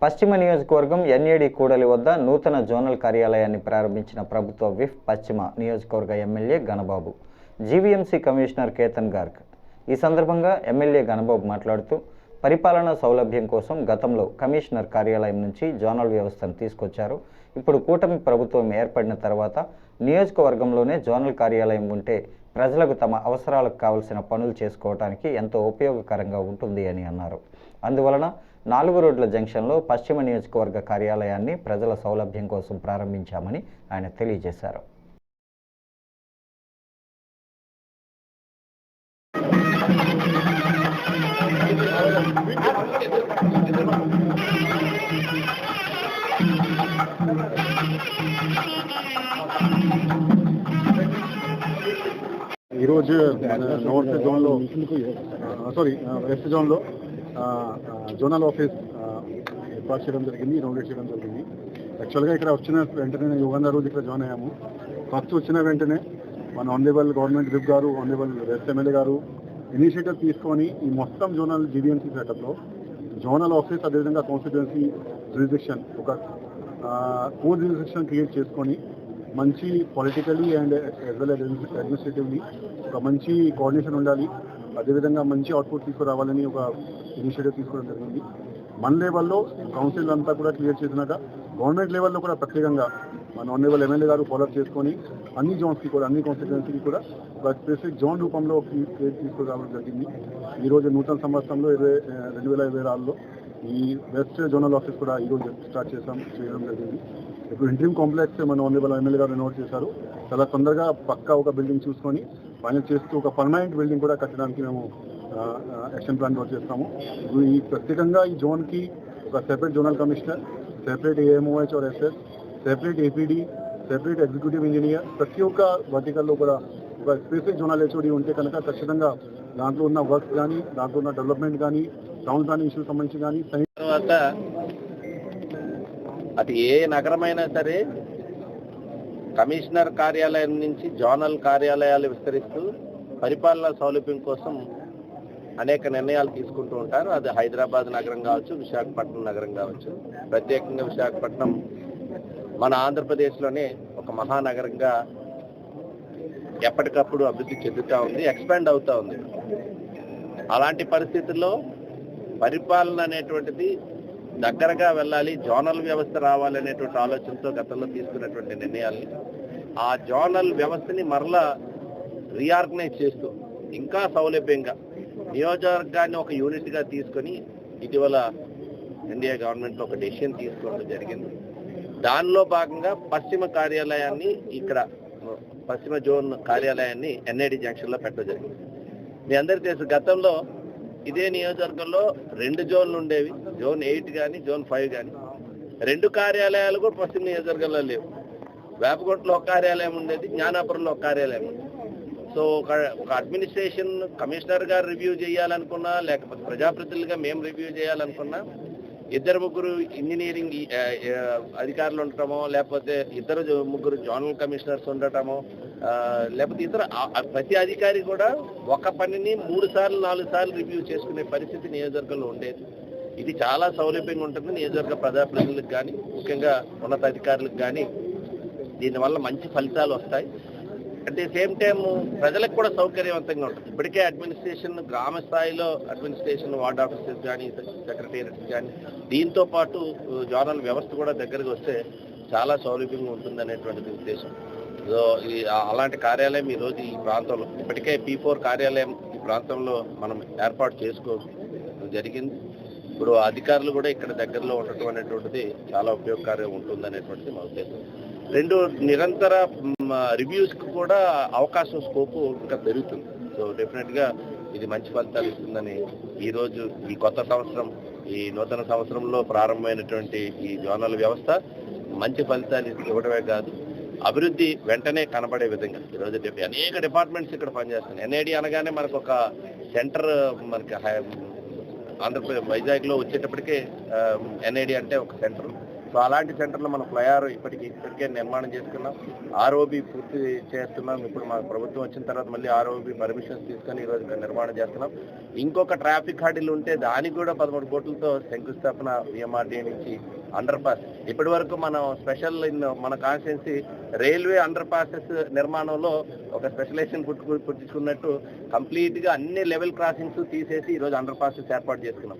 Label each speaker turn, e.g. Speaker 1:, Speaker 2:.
Speaker 1: పశ్చిమ నియోజకవర్గం ఎన్ఏడి కూడలి వద్ద నూతన జోనల్ కార్యాలయాన్ని ప్రారంభించిన ప్రభుత్వ విప్ పశ్చిమ నియోజకవర్గ MLA Ganababu, GVMC commissioner Ketan Garg. ఈ సందర్భంగా ఎమ్మెల్యే గణబాబు మాట్లాడుతూ, పరిపాలనా సౌలభ్యం కోసం గతంలో కమిషనర్ కార్యాలయం నుంచి జోనల్ వ్యవస్థను తీసుకొచ్చారు. ఇప్పుడు కూటమి ప్రభుత్వం ఏర్పడిన తర్వాత నియోజకవర్గంలోనే జోనల్ కార్యాలయం ఉంటే ప్రజలకు తమ అవసరాలకు కావలసిన పనులు చేసుకోవడానికి ఎంతో ఉపయోగకరంగా ఉంటుంది అని అన్నారు. అందువలన 4 రోడ్ల జంక్షన్లో పశ్చిమ నియోజకవర్గ కార్యాలయాన్ని ప్రజల సౌలభ్యం కోసం ప్రారంభించామని ఆయన తెలియజేశారు.
Speaker 2: ఈరోజు నార్త్ జోన్లో వెస్ట్ జోన్లో జోనల్ ఆఫీస్ ఏర్పాటు చేయడం జరిగింది, ఇనాగ్రేట్ చేయడం జరిగింది. యాక్చువల్గా ఇక్కడ వచ్చిన వెంటనే యుగంధర్ రోజు ఇక్కడ జాయిన్ అయ్యాము. ఫస్ట్ వచ్చిన వెంటనే మన ఆనరబుల్ గవర్నమెంట్ విప్ గారు, ఆనరబుల్ వెస్ట్ ఎమ్మెల్యే గారు ఇనిషియేటివ్ తీసుకొని ఈ మొత్తం జోనల్ జీవీఎంసీ సెటప్లో జోనల్ ఆఫీస్, అదేవిధంగా కాన్స్టిట్యుయెన్సీ జ్యూరిడిక్షన్, ఒక కోర్ జ్యూరిడిక్షన్ క్రియేట్ చేసుకొని మంచి politically and as well administratively ఒక మంచి కోఆర్డినేషన్ ఉండాలి, అదేవిధంగా మంచి అవుట్పుట్ తీసుకురావాలని ఒక ఇనిషియేటివ్ తీసుకోవడం జరిగింది. మన లెవెల్లో కౌన్సిల్ అంతా కూడా క్లియర్ చేసినాక గవర్నమెంట్ లెవెల్లో కూడా ప్రత్యేకంగా మన ఆనరబుల్ ఎమ్మెల్యే గారు ఫాలోఅప్ చేసుకొని అన్ని జోన్స్కి కూడా, అన్ని కాన్స్టిట్యుయెన్సీకి కూడా ఒక స్పెసిఫిక్ జోన్ రూపంలో తీసుకురావడం జరిగింది. ఈరోజు నూతన సంవత్సరంలో 2026లో ఈ వెస్ట్ జోనల్ ఆఫీస్ కూడా ఈరోజు స్టార్ట్ చేయడం జరిగింది. ఇప్పుడు ఇంట్రీమ్ కాంప్లెక్స్ మన ఆనరబుల్ ఎమ్మెల్యే గారు రినోవేట్ చేశారు. చాలా తొందరగా పక్కా ఒక బిల్డింగ్ చూసుకొని ఫైనల్ చేస్తూ ఒక పర్మనెంట్ బిల్డింగ్ కూడా కట్టడానికి మేము యాక్షన్ ప్లాన్ వర్క్ చేస్తాము. ఈ ప్రత్యేకంగా ఈ జోన్కి ఒక separate zonal commissioner, separate AMOH R SS, separate APD, separate executive engineer, ప్రతి ఒక్క వర్టికల్లో కూడా ఒక స్పెసిఫిక్ జోనల్ హెచ్ఓడి ఉంటే కనుక ఖచ్చితంగా దాంట్లో ఉన్న వర్క్స్ కానీ, దాంట్లో ఉన్న డెవలప్మెంట్ కానీ, టౌన్ ప్లానింగ్ ఇష్యూస్ సంబంధించి కానీ
Speaker 3: తర్వాత అది ఏ నగరమైనా సరే కమిషనర్ కార్యాలయం నుంచి జోనల్ కార్యాలయాలు విస్తరిస్తూ పరిపాలనా సౌలభ్యం కోసం అనేక నిర్ణయాలు తీసుకుంటూ ఉంటారు. అది హైదరాబాద్ నగరం కావచ్చు, విశాఖపట్నం నగరం కావచ్చు. ప్రత్యేకంగా విశాఖపట్నం మన ఆంధ్రప్రదేశ్లోనే ఒక మహానగరంగా ఎప్పటికప్పుడు అభివృద్ధి చెందుతూ ఉంది, ఎక్స్పాండ్ అవుతూ ఉంది. అలాంటి పరిస్థితుల్లో పరిపాలన అనేటువంటిది దగ్గరగా వెళ్ళాలి, జోనల్ వ్యవస్థ రావాలనేటువంటి ఆలోచనతో గతంలో తీసుకున్నటువంటి నిర్ణయాల్ని ఆ జోనల్ వ్యవస్థని మరలా రీఆర్గనైజ్ చేస్తూ ఇంకా సౌలభ్యంగా నియోజకవర్గాన్ని ఒక యూనిట్గా తీసుకొని ఇటీవల ఇండియా గవర్నమెంట్లో ఒక డెసిషన్ తీసుకోవడం జరిగింది. దానిలో భాగంగా పశ్చిమ కార్యాలయాన్ని, ఇక్కడ పశ్చిమ జోన్ కార్యాలయాన్ని ఎన్ఐడి జంక్షన్లో పెట్టడం జరిగింది. మీ అందరికీ తెలుసు, గతంలో ఇదే నియోజకవర్గంలో 2 జోన్లు ఉండేవి, జోన్ 8 కానీ జోన్ 5 కానీ. 2 కార్యాలయాలు కూడా పశ్చిమ నియోజకవర్గంలో లేవు. వేపగుంటలో ఒక కార్యాలయం ఉండేది, జ్ఞానాపురంలో ఒక కార్యాలయం ఉంది. సో ఒక అడ్మినిస్ట్రేషన్ కమిషనర్ గారు రివ్యూ చేయాలనుకున్నా, లేకపోతే ప్రజాప్రతినిధులుగా మేము రివ్యూ చేయాలనుకున్నా 2-3 ఇంజనీరింగ్ అధికారులు ఉండటమో, లేకపోతే 2-3 జోనల్ కమిషనర్స్ ఉండటమో, లేకపోతే ఇతర ప్రతి అధికారి కూడా ఒక పనిని 3 సార్లు 4 సార్లు రివ్యూ చేసుకునే పరిస్థితి నియోజకవర్గంలో ఉండేది. ఇది చాలా సౌలభ్యంగా ఉంటుంది నియోజకవర్గ ప్రజాప్రతినిధులకు కానీ, ముఖ్యంగా ఉన్నతాధికారులకు కానీ. దీనివల్ల మంచి ఫలితాలు వస్తాయి. అట్ ది సేమ్ టైం ప్రజలకు కూడా సౌకర్యవంతంగా ఉంటుంది. ఇప్పటికే అడ్మినిస్ట్రేషన్ గ్రామ స్థాయిలో అడ్మినిస్ట్రేషన్, వార్డ్ ఆఫీసెస్ కానీ, సెక్రటేరియట్స్ కానీ, దీంతో పాటు జోనల్ వ్యవస్థ కూడా దగ్గరకు వస్తే చాలా సౌలభ్యంగా ఉంటుంది అనేటువంటిది ఉద్దేశం. సో అలాంటి కార్యాలయం ఈరోజు ఈ ప్రాంతంలో ఇప్పటికే P4 కార్యాలయం ఈ ప్రాంతంలో మనం ఏర్పాటు చేసుకోవడం జరిగింది. ఇప్పుడు అధికారులు కూడా ఇక్కడ దగ్గరలో ఉండటం అనేటువంటిది చాలా ఉపయోగకరంగా ఉంటుంది అనేటువంటిది మా ఉద్దేశం. 2 నిరంతర రివ్యూస్కి కూడా అవకాశం, స్కోపు ఇంకా పెరుగుతుంది. సో డెఫినెట్గా ఇది మంచి ఫలితాలు ఇస్తుందని ఈరోజు ఈ కొత్త సంవత్సరం, ఈ నూతన సంవత్సరంలో ప్రారంభమైనటువంటి ఈ జోనల్ వ్యవస్థ మంచి ఫలితాలు ఇవ్వడమే కాదు, అభివృద్ధి వెంటనే కనబడే విధంగా ఈరోజు అనేక డిపార్ట్మెంట్స్ ఇక్కడ పనిచేస్తున్నాయి. ఎన్ఐడి అనగానే మనకు ఒక సెంటర్, మనకి ఆంధ్రప్రదేశ్ వైజాగ్లో వచ్చేటప్పటికే ఎన్ఐడి అంటే ఒక సెంటర్. సో అలాంటి సెంటర్లో మనం ఫ్లైఓవర్ ఇప్పటికే నిర్మాణం చేసుకున్నాం. ఆర్ఓబి పూర్తి చేస్తున్నాం. ఇప్పుడు మా ప్రభుత్వం వచ్చిన తర్వాత మళ్ళీ ఆర్ఓబి పర్మిషన్స్ తీసుకొని ఈరోజు నిర్మాణం చేస్తున్నాం. ఇంకొక ట్రాఫిక్ హడిల్ ఉంటే దానికి కూడా 13 కోట్లతో శంకుస్థాపన విఎంఆర్డీఏ నుంచి అండర్ పాస్. ఇప్పటి వరకు మనం స్పెషల్ మన కాన్స్టిట్యున్సీ రైల్వే అండర్ పాసెస్ నిర్మాణంలో ఒక స్పెషలైజేషన్ పుట్టించుకున్నట్టు కంప్లీట్ గా అన్ని లెవెల్ క్రాసింగ్స్ తీసేసి ఈరోజు అండర్ పాసెస్ ఏర్పాటు చేసుకున్నాం.